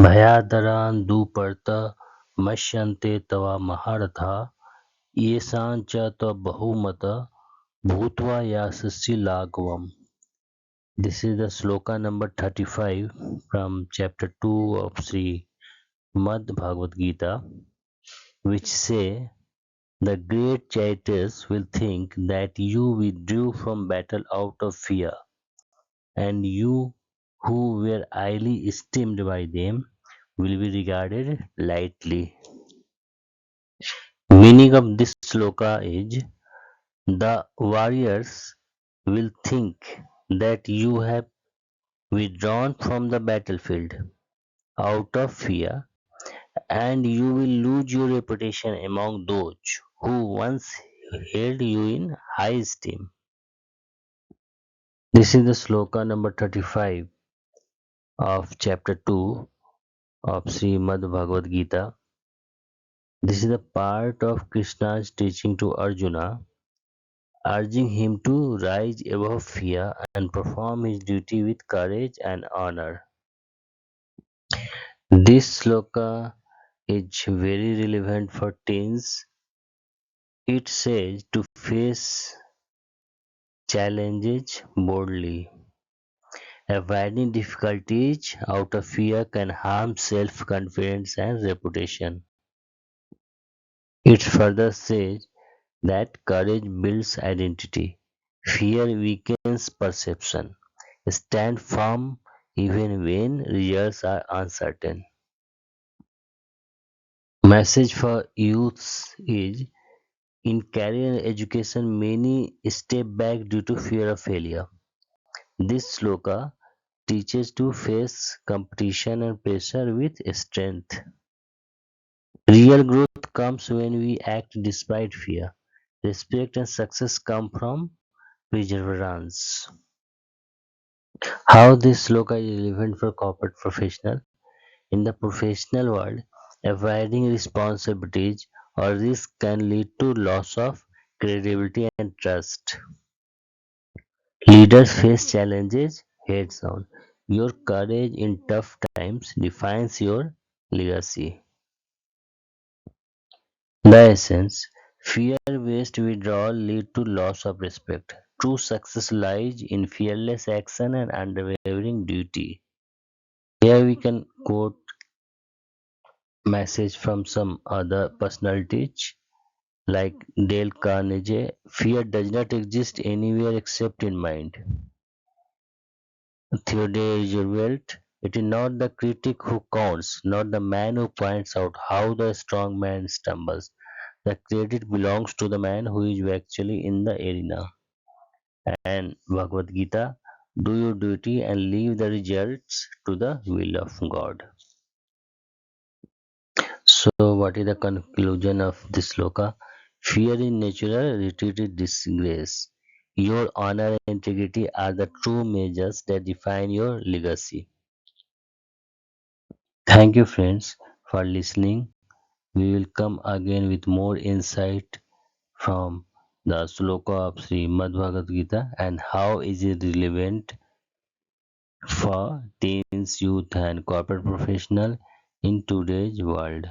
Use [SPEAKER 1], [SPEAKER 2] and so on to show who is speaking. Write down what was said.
[SPEAKER 1] भयादरान् दुपर्त मश्यन्ते तव महारथा येषां च बहुमत भूत्वा यास्यसि लाघवम्. This is the sloka number 35 from chapter 2 of Sri Mad Bhagavad Gita, which say, the great charities will think that you withdrew from battle out of fear, and you who were highly esteemed by them will be regarded lightly. Meaning of this sloka is, the warriors will think that you have withdrawn from the battlefield out of fear, and you will lose your reputation among those who once held you in high esteem. This is the sloka number 35 of chapter 2 of Srimad Bhagavad Gita. This is the part of Krishna's teaching to Arjuna, urging him to rise above fear and perform his duty with courage and honor. This sloka is very relevant for teens. It says to face challenges boldly. Avoiding difficulties out of fear can harm self-confidence and reputation. It further says that courage builds identity, fear weakens perception. Stand firm even when results are uncertain. Message for youths is, in career and education many step back due to fear of failure. This sloka teaches to face competition and pressure with strength. Real growth comes when we act despite fear. Respect and success come from perseverance. How this sloka is relevant for corporate professional? In the professional world, avoiding responsibilities or risk can lead to loss of credibility and trust. Leaders face challenges heads on. Your courage in tough times defines your legacy. The essence: fear-based withdrawal leads to loss of respect. True success lies in fearless action and unwavering duty. Here we can quote message from some other personalities like Dale Carnegie: fear does not exist anywhere except in mind. Theodore Roosevelt: it is not the critic who counts, not the man who points out how the strong man stumbles. The credit belongs to the man who is actually in the arena. And Bhagavad Gita: do your duty and leave the results to the will of God. So, what is the conclusion of this sloka? Fear is natural, retreat is disgrace. Your honor and integrity are the true measures that define your legacy. Thank you, friends, for listening. We will come again with more insight from the sloka of Srimad Bhagavad Gita and how is it relevant for teens, youth, and corporate professional in today's world.